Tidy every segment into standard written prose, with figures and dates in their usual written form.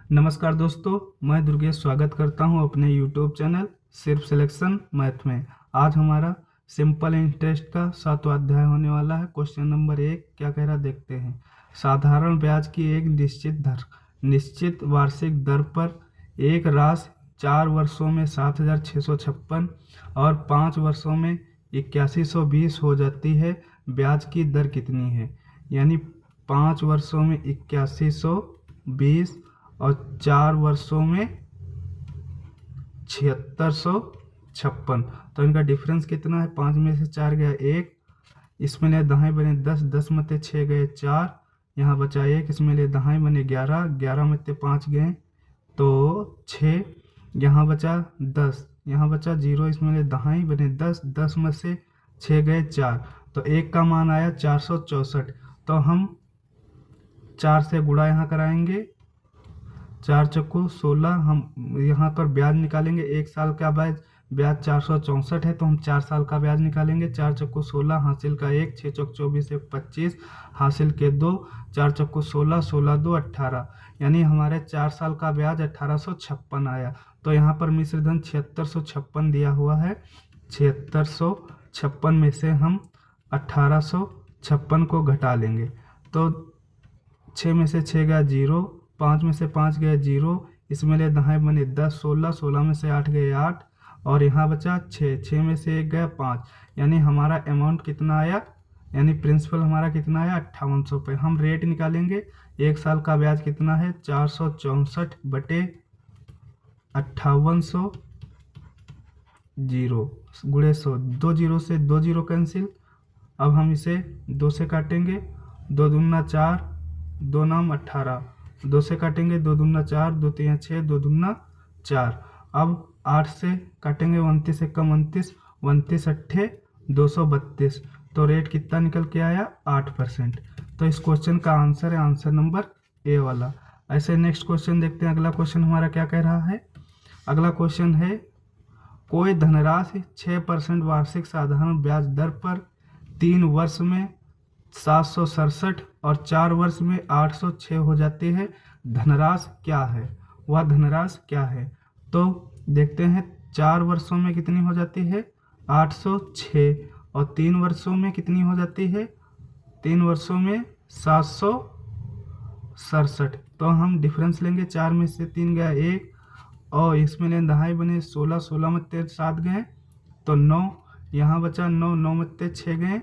नमस्कार दोस्तों, मैं दुर्गेश स्वागत करता हूं अपने YouTube चैनल सिर्फ सिलेक्शन मैथ में। आज हमारा सिंपल इंटरेस्ट का 7वां अध्याय होने वाला है। क्वेश्चन नंबर 1 क्या कह रहा देखते हैं। साधारण ब्याज की एक निश्चित वार्षिक दर पर एक राशि 4 वर्षों में 7,656 और 5 वर्षों में 8120 हो जाती है। ब्याज की दर कितनी है? यानी 5 वर्षों में 8120 और 4 वर्षों में 7656। तो इनका डिफरेंस कितना है? 5 में से 4 गया 1, इसमें ले दहाई बने 10, 10 में से 6 गए 4, यहाँ बचा 1, इसमें ले दहाई बने 11, 11 में से 5 गए तो 6, यहाँ बचा 10, यहाँ बचा 0, इसमें ले दहाई बने 10, 10 में से 6 गए 4, तो 1 का मान आया 464। तो हम 4 से गुणा यहाँ कराएंगे, 4 चक्कू 16। हम यहाँ पर ब्याज निकालेंगे, 1 साल का ब्याज 464 है, तो हम 4 साल का ब्याज निकालेंगे। 4 चक्कू 16, हासिल का 1, 6 चौक 24, 1 25, हासिल के 2, 4 चक्कू 16, 16 2 18, यानी हमारे 4 साल का ब्याज 1856 आया। तो यहाँ पर मिश्र धन 7656 दिया हुआ है। 7656 में से हम 1856 को घटा लेंगे, तो 6 में से 6 गया 0, 5 में से 5 गया 0, इसमें ले दहाई बने 10, 16, 16 में से 8 गए 8, और यहाँ बचा 6, 6 में से 1 गया 5, यानी हमारा अमाउंट कितना आया, यानी प्रिंसिपल हमारा कितना आया 5800 रुपये। हम रेट निकालेंगे, 1 साल का ब्याज कितना है 464 बटे 5800 0 गुणे 100, 2 0 से 2 0 कैंसिल। अब हम इसे 2 से काटेंगे, 2 दूना 4, 2 नाम 18, 2 से काटेंगे, 2 दूना 4, 2 3 6, 2 दूना 4। अब 8 से काटेंगे, 29 से कम 29, 29 अट्ठे 232, तो रेट कितना निकल के आया 8%। तो इस क्वेश्चन का आंसर है आंसर नंबर ए वाला। ऐसे नेक्स्ट क्वेश्चन देखते हैं। अगला क्वेश्चन हमारा क्या कह रहा है। अगला क्वेश्चन है, कोई धनराशि 6% वार्षिक साधारण ब्याज दर पर 3 वर्ष में 767 और 4 वर्ष में 806 हो जाती है। धनराशि क्या है? वह धनराशि क्या है? तो देखते हैं, 4 वर्षों में कितनी हो जाती है 806, और 3 वर्षों में कितनी हो जाती है 3 वर्षों में 767। तो हम डिफरेंस लेंगे, 4 में से 3 गया 1, और इसमें ले दहाई बने 16, 16 में 7 गए तो 9, यहाँ बचा 9, 9 में 6 गए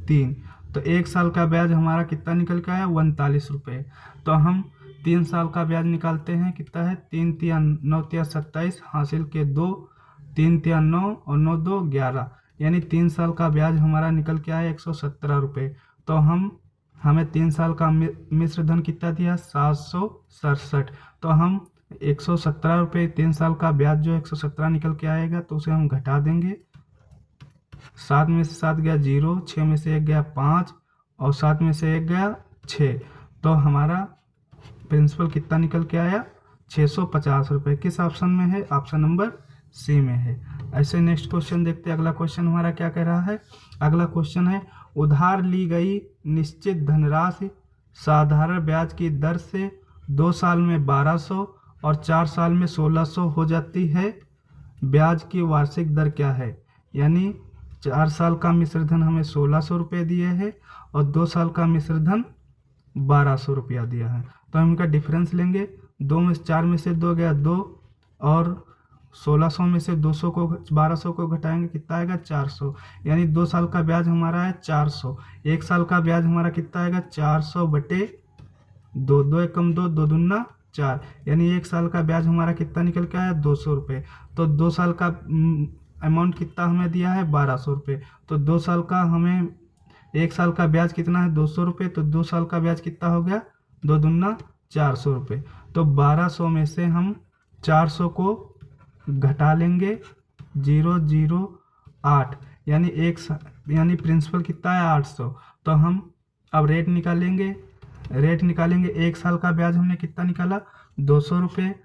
3, तो 1 साल का ब्याज हमारा कितना निकल के आया 39 रुपये। तो हम 3 साल का ब्याज निकालते हैं, कितना है 3 तिया 9 तिया 27, हासिल के 2, 3 तिया 9 और 9 2 11, यानी 3 साल का ब्याज हमारा निकल के आया 117 रुपये। तो हमें 3 साल का मिश्र धन कितना दिया 767, तो हम 117 रुपये 3 साल का ब्याज जो 117 निकल के आएगा, तो उसे हम घटा देंगे। 7 में से 7 गया 0, 6 में से 1 गया 5, और 7 में से 1 गया 6, तो हमारा प्रिंसिपल कितना निकल के आया 650 रुपये। किस ऑप्शन में है? ऑप्शन नंबर सी में है। ऐसे नेक्स्ट क्वेश्चन देखते हैं। अगला क्वेश्चन हमारा क्या कह रहा है। अगला क्वेश्चन है, उधार ली गई निश्चित धनराशि साधारण ब्याज की दर से 2 साल में 1200 और 4 साल में 1600 हो जाती है। ब्याज की वार्षिक दर क्या है? यानी 4 साल का मिश्र धन हमें 1600 रुपये दिए है, और 2 साल का मिश्र धन 1200 रुपया दिया है। तो हम इनका डिफरेंस लेंगे, 2 में 4 में से 2 गया 2, और 1600 में से 200 को 1200 को घटाएंगे, कितना आएगा 400, यानी 2 साल का ब्याज हमारा है 400। 1 साल का ब्याज हमारा कितना आएगा 400 बटे 2, 2 एकम 2, 2 दूना 4, यानी 1 साल का ब्याज हमारा कितना निकल के आया 200 रुपये। तो 2 साल का अमाउंट कितना हमें दिया है 1200 रुपये, तो 2 साल का हमें 1 साल का ब्याज कितना है 200 रुपये, तो 2 साल का ब्याज कितना हो गया 2 दूना 400 रुपये। तो 1200 में से हम 400 को घटा लेंगे, 0 0 8, यानी यानी प्रिंसिपल कितना है 800। तो हम अब रेट निकालेंगे, 1 साल का ब्याज हमने कितना निकाला 200 रुपये,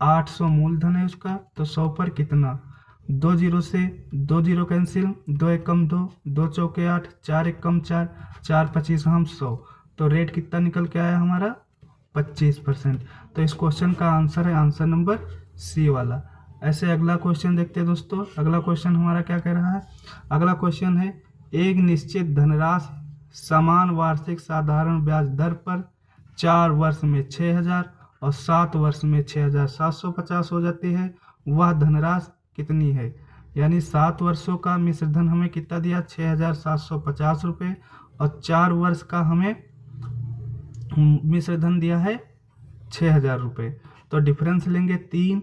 800 मूलधन है उसका, तो 100 पर कितना 2 0 से 2 0 कैंसिल, 2 एकम 2, 2 चौके 8, 4 एकम 4, 4 25 हम 100, तो रेट कितना निकल के आया हमारा 25%। तो इस क्वेश्चन का आंसर है आंसर नंबर सी वाला। ऐसे अगला क्वेश्चन देखते हैं दोस्तों। अगला क्वेश्चन हमारा क्या कह रहा है? अगला क्वेश्चन है एक निश्चित धनराशि समान वार्षिक साधारण ब्याज दर पर 4 वर्ष में 6,000 और 7 वर्ष में 6,750 हो जाती है, वह धनराशि कितनी है? यानी 7 वर्षों का मिश्र धन हमें कितना दिया? 6,750 रुपये, और 4 वर्ष का हमें मिश्र धन दिया है 6,000 रुपये। तो डिफरेंस लेंगे 3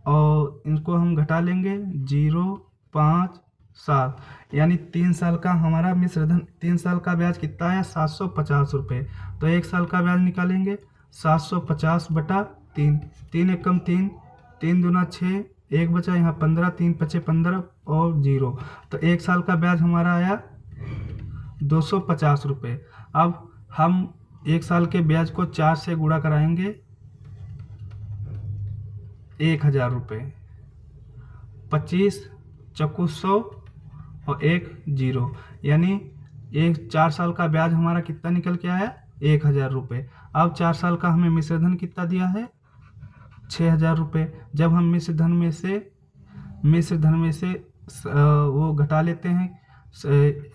और इनको हम घटा लेंगे 0, 5, 7, यानी 3 साल का हमारा मिश्र धन, 3 साल का ब्याज कितना है? 750 रुपये। तो 1 साल का ब्याज निकालेंगे 750 बटा 3, 3 एकम 3, 3 दूना 6, 1 बचा यहाँ 15, 3 पचे 15 और 0। तो 1 साल का ब्याज हमारा आया 250 रुपये। अब हम 1 साल के ब्याज को 4 से गुणा कराएंगे 1,000 रुपये, 25 चक्कू 100 और 1 0, यानी 4 साल का ब्याज हमारा कितना निकल के आया? 1,000 रुपये। अब 4 साल का हमें मिश्र धन कितना दिया है? 6,000 रुपये। जब हम मिश्र धन में से वो घटा लेते हैं,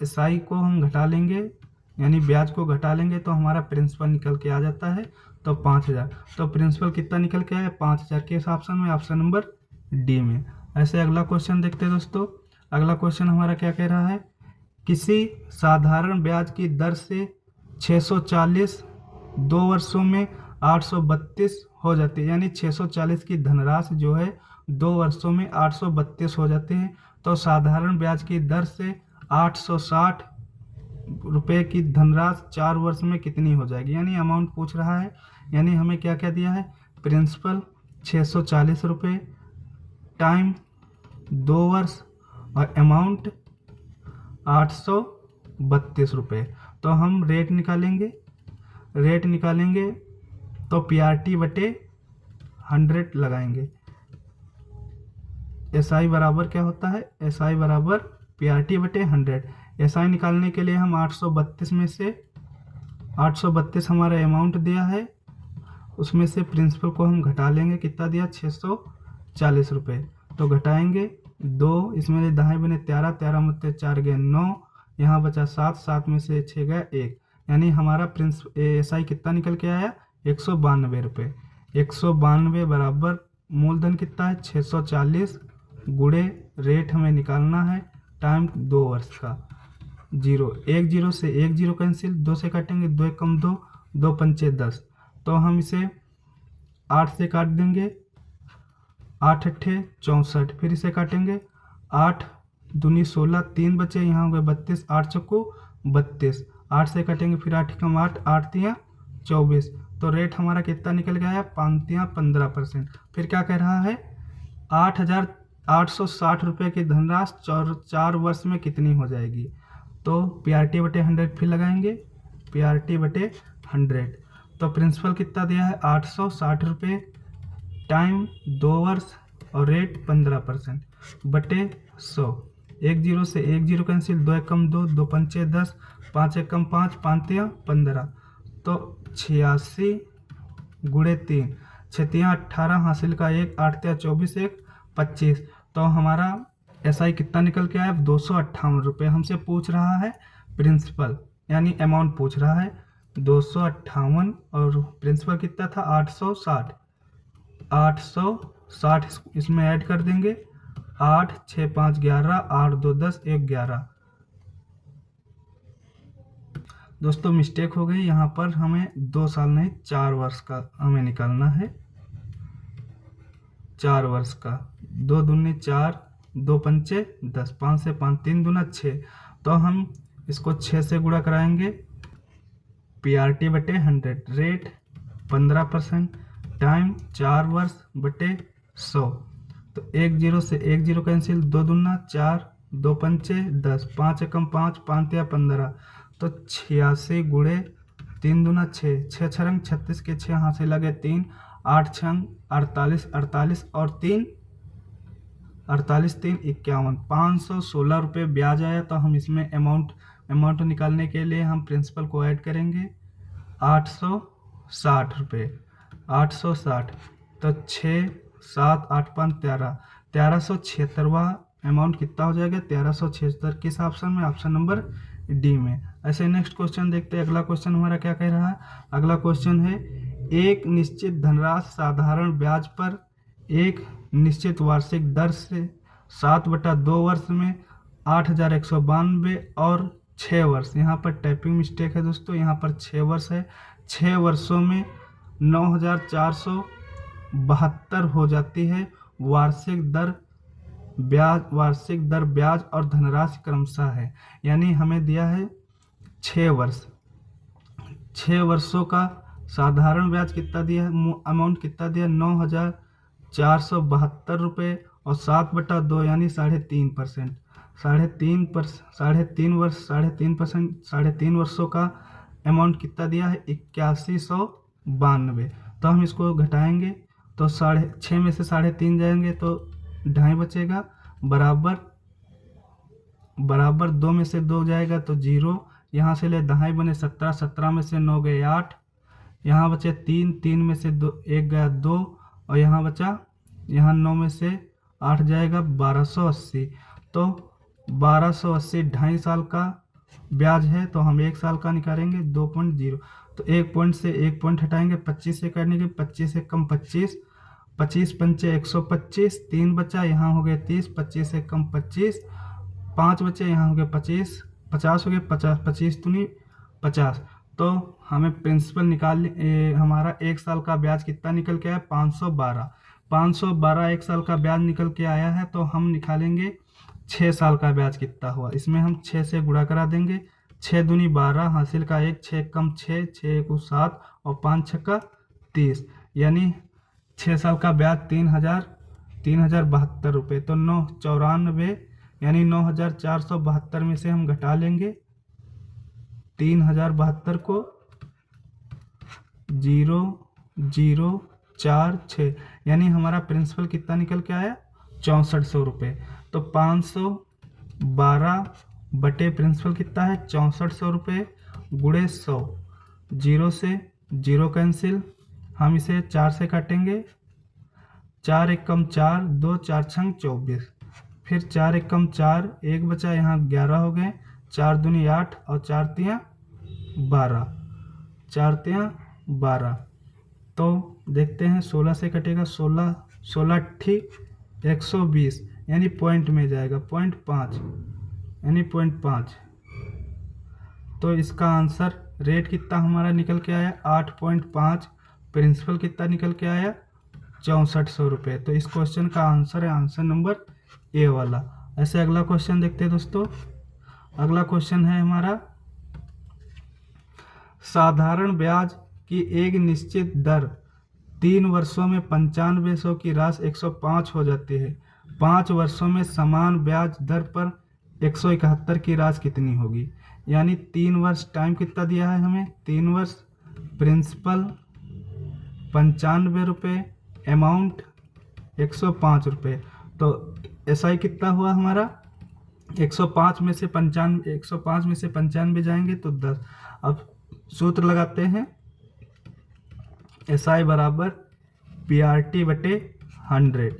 एसआई को हम घटा लेंगे, यानी ब्याज को घटा लेंगे, तो हमारा प्रिंसिपल निकल के आ जाता है तो 5,000। तो प्रिंसिपल कितना निकल के आया? 5,000। किस ऑप्शन में? ऑप्शन नंबर डी में। ऐसे अगला क्वेश्चन देखते हैं दोस्तों। अगला क्वेश्चन हमारा क्या कह रहा है? किसी साधारण ब्याज की दर से 640 2 वर्षों में 832 हो जाती है, यानी 640 की धनराशि जो है 2 वर्षों में 832 हो जाती है। तो साधारण ब्याज की दर से 860 रुपये की धनराशि 4 वर्ष में कितनी हो जाएगी? यानी अमाउंट पूछ रहा है। यानी हमें क्या क्या दिया है? प्रिंसिपल 640 रुपये, टाइम 2 वर्ष, और अमाउंट 832 रुपये। तो हम रेट निकालेंगे तो PRT बटे 100 लगाएंगे। SI बराबर क्या होता है? SI बराबर PRT बटे 100। SI निकालने के लिए हम 832 में से 832 हमारा अमाउंट दिया है, उसमें से प्रिंसिपल को हम घटा लेंगे। कितना दिया? 640 रुपये। तो घटाएंगे 2, इसमें दहाई बने 13, 13 में 4 गए 9, यहाँ बचा 7, 7 में से 6 गया 1, यानी हमारा SI कितना निकल के आया? 192 रुपये। 192 बराबर मूलधन कितना है? 640 गुणे रेट हमें निकालना है, टाइम 2 वर्ष का। 0, 1 0 से 1 0 कैंसिल, 2 से काटेंगे 2 एकम 2, 2 पंचे 10। तो हम इसे 8 से काट देंगे, 8 अट्ठे 64, फिर इसे काटेंगे 8 दूनी 16, 3 बचे, यहाँ हो गए 32, 8 चक्कू 32, 8 से काटेंगे, फिर 8 कम 8, 8 तियाँ 24। तो रेट हमारा कितना निकल गया है? 5 तियाँ 15%। फिर क्या कह रहा है? 8,860 रुपये की धनराशि 4 वर्ष में कितनी हो जाएगी? तो PRT बटे 100 फिर लगाएंगे, PRT बटे 100। तो प्रिंसिपल कितना दिया है? 860 रुपये, टाइम 2 वर्ष, और रेट 15% बटे 100। 1 0 से 1 0 कैंसिल, 2 एकम 2, 2 पंचे 10, 5 एकम 5, 5 तियाँ 15। तो 86 गुणे 3, 6 तियाँ 18, हासिल का 1, 8 तियाँ 24, 1 25। तो हमारा SI कितना निकल के आया? 258 रुपये। हमसे पूछ रहा है प्रिंसिपल, यानी अमाउंट पूछ रहा है 258, और प्रिंसिपल कितना था? 860। 860 इसमें ऐड कर देंगे, 8 6 5 11, 8 2 10, 1 11। दोस्तों मिस्टेक हो गई, यहाँ पर हमें 2 साल नहीं 4 वर्ष का हमें निकालना है। 4 वर्ष का, 2 दूनी 4, 2 पंचे 10, 5 से 5, 3 दूना 6। तो हम इसको 6 से गुणा कराएंगे, PRT बटे 100, रेट 15%, टाइम 4 वर्ष बटे 100। तो 1 0 से 1 0 कैंसिल, 2 दूना 4, 2 पंचे 10, 5 एकम 5, 5 तिया 15। तो 86 गुणे 3 दूना 6, 6 छरंग 36 के 6 हाथ से लगे 3, 8 छंग 48, 48 और 3 48 3 51, 516 रुपये ब्याज आया। तो हम इसमें अमाउंट निकालने के लिए हम प्रिंसिपल को ऐड करेंगे, रुपये, 860। तो 6 7 8 5 13, 1376वां अमाउंट कितना हो जाएगा? 1376। किस ऑप्शन में? ऑप्शन नंबर डी में। ऐसे नेक्स्ट क्वेश्चन देखते हैं। अगला क्वेश्चन हमारा क्या कह रहा है? अगला क्वेश्चन है, एक निश्चित धनराशि साधारण ब्याज पर एक निश्चित वार्षिक दर से 7/2 वर्ष में 8,192 और 6 वर्ष, यहाँ पर टाइपिंग मिस्टेक है दोस्तों, यहाँ पर 6 वर्ष है, 6 वर्षों में 9,472 हो जाती है वार्षिक दर ब्याज और धनराशि क्रमशः है। यानी हमें दिया है 6 वर्ष, 6 वर्षों का साधारण ब्याज कितना दिया है, अमाउंट कितना दिया? 9,472 रुपये और 7/2 यानी 3.5%, 3.5 वर्षों का अमाउंट कितना दिया है? 8192। तो हम इसको घटाएंगे तो 6.5 में से 3.5 जाएंगे तो 2.5 बचेगा, बराबर 2 में से 2 जाएगा तो 0, यहाँ से ले 2.5 बने 17, 17 में से 9 गए 8, यहाँ बचे 3, 3 में से 1 गया 2 और यहाँ बचा, यहाँ 9 में से 8 जाएगा 1280। तो 1280 2.5 साल का ब्याज है, तो हम 1 साल का निकालेंगे 2.0। तो 1 पॉइंट से 1 पॉइंट हटाएंगे, 25 से करने के 25 से कम 25, 25 पंचे 125, 3 बचा, यहाँ हो गए 30, 25 से कम 25, 5 बचे, यहाँ हो गए 25, 50 हो गए, 50 25 दूनी 50। तो हमें प्रिंसिपल हमारा 1 साल का ब्याज कितना निकल के आया? 512 1 साल का ब्याज निकल के आया है। तो हम निकालेंगे 6 साल का ब्याज कितना हुआ, इसमें हम 6 से गुणा करा देंगे, 6 दूनी 12, हासिल का 1, 6 कम 6, 6 1 7 और 5 6 30, यानी 6 साल का ब्याज 3,072 रुपये। तो 994 यानी 9,472 में से हम घटा लेंगे 3,072 को, 0,046, यानी हमारा प्रिंसिपल कितना निकल के आया? 6400 रुपये। तो 512 बटे प्रिंसिपल कितना है? 6400 रुपये गुणे 100, 0 से 0 कैंसिल, हम इसे 4 से काटेंगे, 4 1 कम 4, 2 4 छंग 24, फिर 4 1 कम 4, 1 बचा, यहाँ 11 हो गए, 4 दूनी 8 और 4 तियाँ 12, 4 तियाँ 12। तो देखते हैं 16 से कटेगा, 16 ठीक 120, यानी पॉइंट में जाएगा, 0.5 यानी 0.5। तो इसका आंसर रेट कितना हमारा निकल के आया? 8.5। प्रिंसिपल कितना निकल के आया? 6400 रुपये। तो इस क्वेश्चन का आंसर है आंसर नंबर ए वाला। ऐसे अगला क्वेश्चन देखते हैं दोस्तों। अगला क्वेश्चन है हमारा, साधारण ब्याज की एक निश्चित दर 3 वर्षों में 9500 की राशि 105 हो जाती है, 5 वर्षों में समान ब्याज दर पर 171 की राशि कितनी होगी? यानी 3 वर्ष टाइम कितना दिया है हमें? 3 वर्ष, प्रिंसिपल 95 रुपये, अमाउंट 105 रुपये। तो एसआई कितना हुआ हमारा? 105 में से 95 जाएंगे तो 10। अब सूत्र लगाते हैं, एसआई बराबर पीआरटी बटे 100।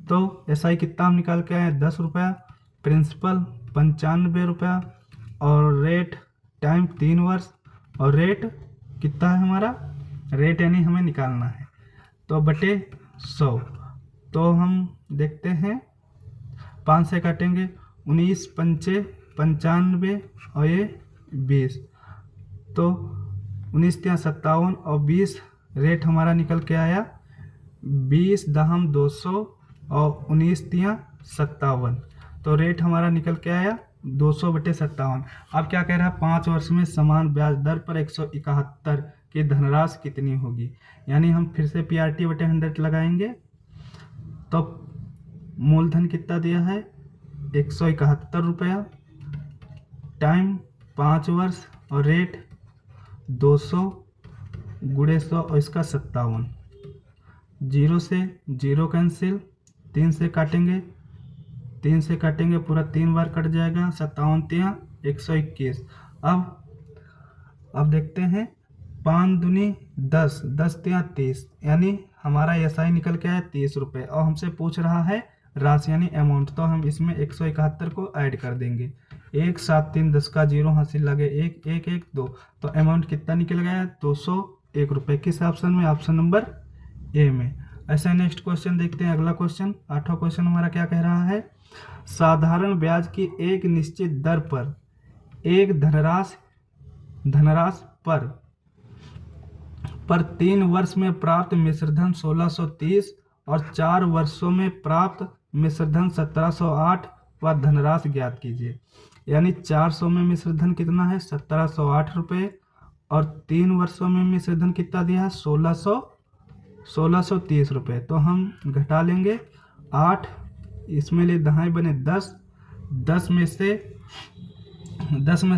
तो एसआई कितना हम निकाल के आए? 10 रुपया, प्रिंसिपल 95 रुपया और रेट टाइम 3 वर्ष और रेट कितना है हमारा? रेट यानी हमें निकालना है तो बटे 100। तो हम देखते हैं 5 से काटेंगे, 19 पंचे 95 और ये 20, तो 19 तियाँ 57 और 20 रेट हमारा निकल के आया 20 दहम 200 और 19 तियाँ 57। तो रेट हमारा निकल के आया 200 बटे 57। अब क्या कह रहा है? 5 वर्ष में समान ब्याज दर पर 171 की धनराशि कितनी होगी? यानी हम फिर से पीआरटी बटे 100 लगाएंगे। तो मूलधन कितना दिया है? 171 रुपया, टाइम 5 वर्ष और रेट 200 गुणे 100 और इसका 57, 0 से 0 कैंसिल, 3 से काटेंगे, 3 से काटेंगे पूरा 3 बार कट जाएगा, 57 तियाँ 121। अब देखते हैं 5 दूनी 10, 10 तिया 30, यानी हमारा SI निकल के आया 30 रुपये। और हमसे पूछ रहा है राशि यानी अमाउंट, तो हम इसमें 171 को ऐड कर देंगे। 1 7 3 10 का 0 हासिल लगे 1 1 1 2, तो अमाउंट कितना निकल गया 201 रुपये। किस ऑप्शन में? ऑप्शन नंबर ए में। ऐसे नेक्स्ट क्वेश्चन देखते हैं। अगला क्वेश्चन 8वां क्वेश्चन हमारा क्या कह रहा है, साधारण ब्याज की एक निश्चित दर पर एक धनराशि पर 3 वर्ष में प्राप्त मिश्रधन 1630 और 4 वर्षों में प्राप्त मिश्रधन 1708 व धनराशि ज्ञात कीजिए। यानी 400 में मिश्रधन कितना है 1708 रुपये और 3 वर्षों में मिश्रधन कितना दिया है 1630 रुपये। तो हम घटा लेंगे 8, इसमें ले दहाई बने 10, 10 में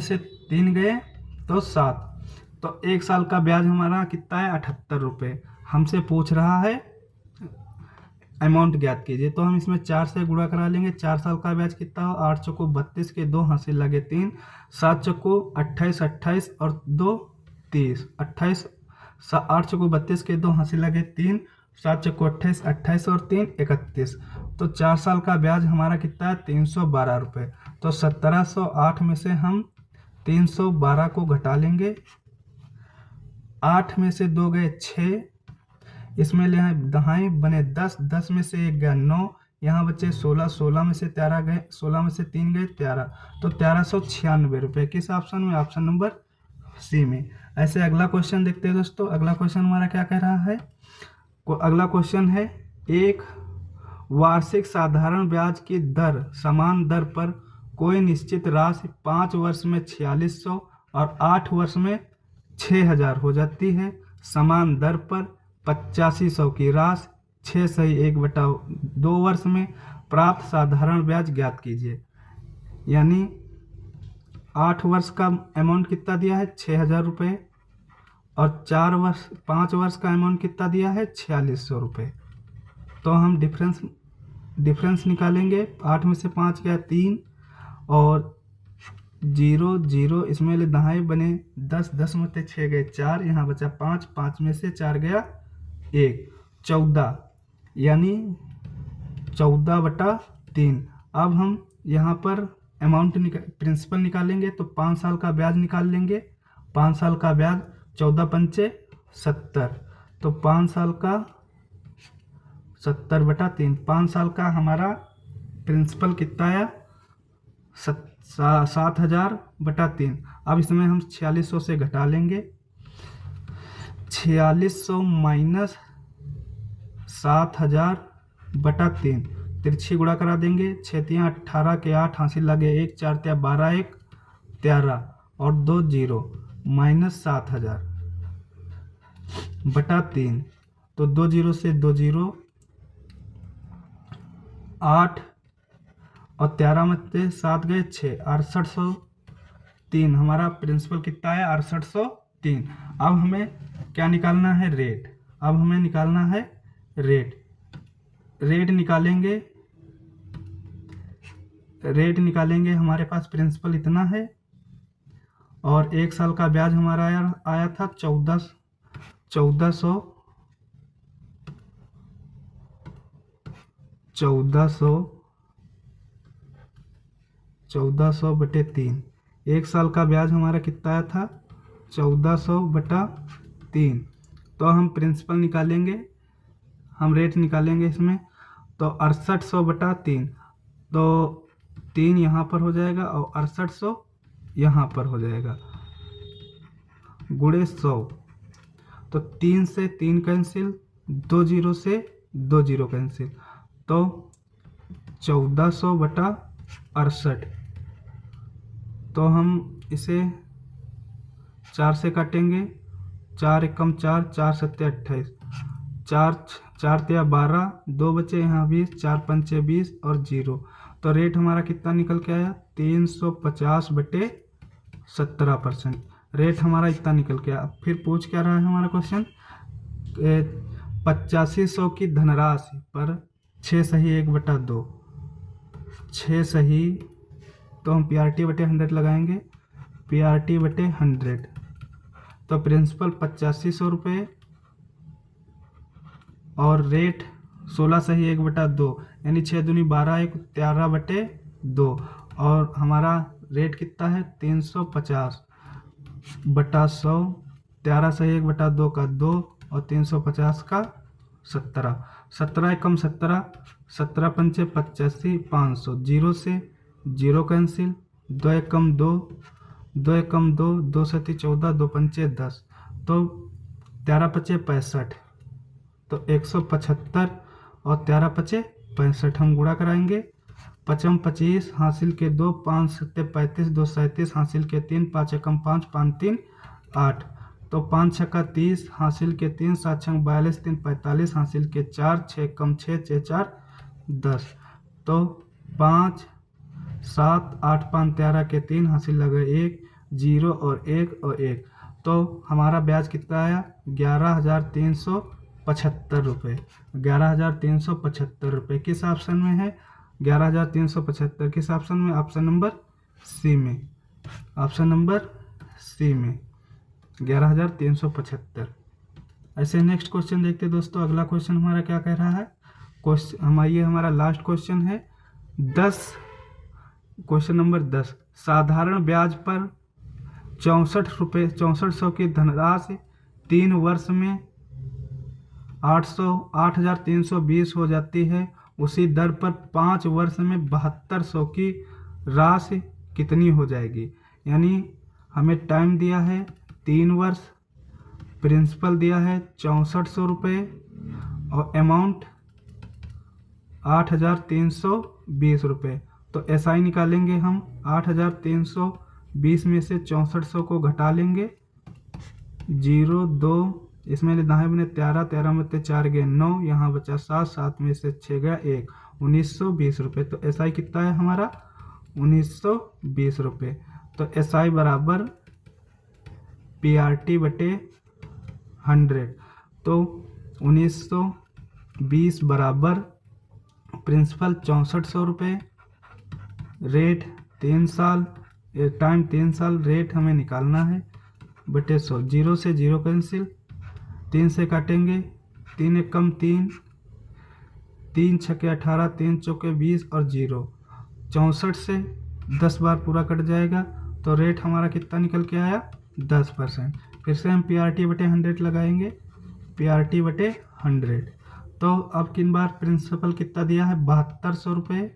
से 3 गए तो 7, तो 1 साल का ब्याज हमारा कितना है 78 रुपये। हमसे पूछ रहा है अमाउंट ज्ञात कीजिए, तो हम इसमें 4 से गुणा करा लेंगे। 4 साल का ब्याज कितना हो 8 चौको 32 के 2 हासिल लगे 3, 7 चौको 28 28 और 2 30, 28 8 चौको 32 के 2 हासिल लगे 3, 7 चौको 28 28 और 3 31, तो 4 साल का ब्याज हमारा कितना है 312 रुपये। तो 1708 में से हम 312 को घटा लेंगे। 8 में से 2 गए 6, इसमें ले दहाई बने 10, 10 में से 1 गया 9, यहाँ बचे 16, 16 में से 13 गए 16 में से 3 गए 13, तो 1396 रुपये। किस ऑप्शन में? ऑप्शन नंबर सी में। ऐसे अगला क्वेश्चन देखते हैं दोस्तों। अगला क्वेश्चन हमारा क्या कह रहा है, अगला क्वेश्चन है, एक वार्षिक साधारण ब्याज की दर समान दर पर कोई निश्चित राशि 5 वर्ष में 4600 और 8 वर्ष में 6000 हो जाती है। समान दर पर 8500 की राशि 6 सही 1/2 वर्ष में प्राप्त साधारण ब्याज ज्ञात कीजिए। यानी 8 वर्ष का अमाउंट कितना दिया है 6000 रुपये और 5 वर्ष का अमाउंट कितना दिया है 4600 रुपये। तो हम डिफरेंस निकालेंगे। 8 में से 5 गया 3 और 0 0, इसमें ले दहाई बने 10, 10 में से 6 गए 4, यहाँ बचा 5, 5 में से 4 गया 1, 14, यानी 14/3। अब हम यहाँ पर अमाउंट प्रिंसिपल निकालेंगे, तो 5 साल का ब्याज निकाल लेंगे। 5 साल का ब्याज 14 पंचे 70, तो 5 साल का 70/3। 5 साल का हमारा प्रिंसिपल कितना आया 7000/3। अब इसमें हम 4600 से घटा लेंगे। 4600 माइनस 7000/3, तिरछी गुणा करा देंगे। 6 तिया 18 के 8 हासिल लगे 1, 4 तिया 12 1 13 और 2 0 माइनस 7000/3, तो 2 0 से 2 0 8 और 13 में से 7 गए 6, 6803। हमारा प्रिंसिपल कितना है 6803। अब हमें क्या निकालना है रेट। अब हमें निकालना है रेट निकालेंगे। हमारे पास प्रिंसिपल इतना है और 1 साल का ब्याज हमारा आया था 1400/3। 1 साल का ब्याज हमारा कितना आया था 1400/3। तो हम प्रिंसिपल निकालेंगे, हम रेट निकालेंगे इसमें, तो 6800/3, तो 3 यहाँ पर हो जाएगा और 6800 यहाँ पर हो जाएगा गुणे 100, तो 3 से 3 कैंसिल, 2 0 से 2 0 कैंसिल, तो 1400/68। तो हम इसे 4 से काटेंगे, 4 एकम 4, 4 सत्ते 28, 4 तिया 12, 2 बचे यहाँ 20, 4 पंचे 20 और 0, तो रेट हमारा कितना निकल के आया 350/17%। रेट हमारा इतना निकल के आया। अब फिर पूछ क्या रहा है हमारा क्वेश्चन, 8500 की धनराशि पर 6 सही 1/2, 6 सही, तो हम PRT/100 लगाएंगे, PRT/100, तो तो प्रिंसिपल 8500 रुपये और रेट 16 सही 1/2 यानी 6 दूनी 12 1 13/2 और हमारा रेट कितना है 350/100 13 सही 1/2 का 2 और 350 का 17 17 एकम 17 17 पंचे 85 500 जीरो से जीरो कैंसिल 2 एकम 2 2 एकम 2 2 सती 14 2 पंचे 10 तो 13 पचे 65 तो 175 और 13 पचे 65 हम गुणा कराएंगे 55 25 हासिल के 2 5 सत्ते 35 2 37 हासिल के 3 5 एकम 5 5 3 8 तो 5 छक्का 30 हासिल के 3 7 छंग 42 3 45 हासिल के 4 6 कम 6 6 4 10 तो 5 7 8 5 13 के 3 हासिल लगे 1 0 और 1 और 1 तो हमारा ब्याज कितना आया 11,375 रुपये 11,375 रुपये किस ऑप्शन में है 11,375 किस ऑप्शन में ऑप्शन नंबर सी में ऑप्शन नंबर सी में 11,375। ऐसे नेक्स्ट क्वेश्चन देखते हैं दोस्तों। अगला क्वेश्चन हमारा क्या कह रहा है ये हमारा लास्ट क्वेश्चन है 10 क्वेश्चन नंबर 10 साधारण ब्याज पर 6400 की धनराशि 3 वर्ष में 8,320 हो जाती है उसी दर पर 5 वर्ष में 7200 की राशि कितनी हो जाएगी। यानी हमें टाइम दिया है 3 वर्ष, प्रिंसिपल दिया है 6400 रुपये और अमाउंट 8,320 रुपये। तो SI निकालेंगे हम 8,320 में से 6400 को घटा लेंगे 0 2 इसमें दाएं बने 13 13 में 4 गए 9 यहाँ बचा 7 7 में से 6 गया 1 1920 रुपये। तो SI कितना है हमारा 1920 रुपये। तो SI बराबर PRT बटे 100 तो 1920 बराबर प्रिंसिपल 6400 रुपये, रेट 3 साल, टाइम 3 साल, रेट हमें निकालना है बटे 100 जीरो से जीरो कैंसिल 3 से काटेंगे 3 एकम 3 3 छक्के 18 3 चौके 20 और 0 64 से 10 बार पूरा कट जाएगा तो रेट हमारा कितना निकल के आया 10%। फिर से हम PRT बटे 100 लगाएंगे PRT बटे 100। तो अब किन बार प्रिंसिपल कितना दिया है 7200 रुपये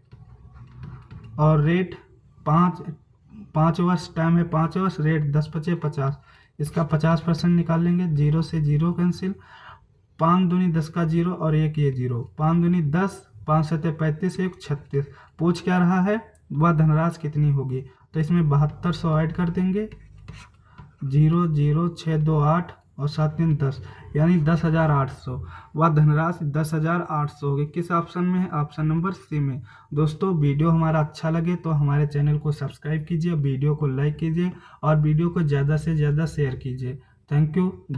और रेट 5 वर्ष, टाइम है 5 वर्ष, रेट 10 पचे 50, इसका 50% निकाल लेंगे 0 से 0 कैंसिल 5 दूनी 10 का 0 और 1 ये 0 5 दूनी 10 5 सत्ते 35 1 36। पूछ क्या रहा है वह धनराशि कितनी होगी तो इसमें 7200 ऐड कर देंगे 0 0 6 2 8 और 7 3 10 यानी 10,800। वह धनराशि 10,800 होगी। किस ऑप्शन में है ऑप्शन नंबर सी में। दोस्तों वीडियो हमारा अच्छा लगे तो हमारे चैनल को सब्सक्राइब कीजिए, वीडियो को लाइक कीजिए और वीडियो को ज़्यादा से ज़्यादा शेयर कीजिए। Thank you.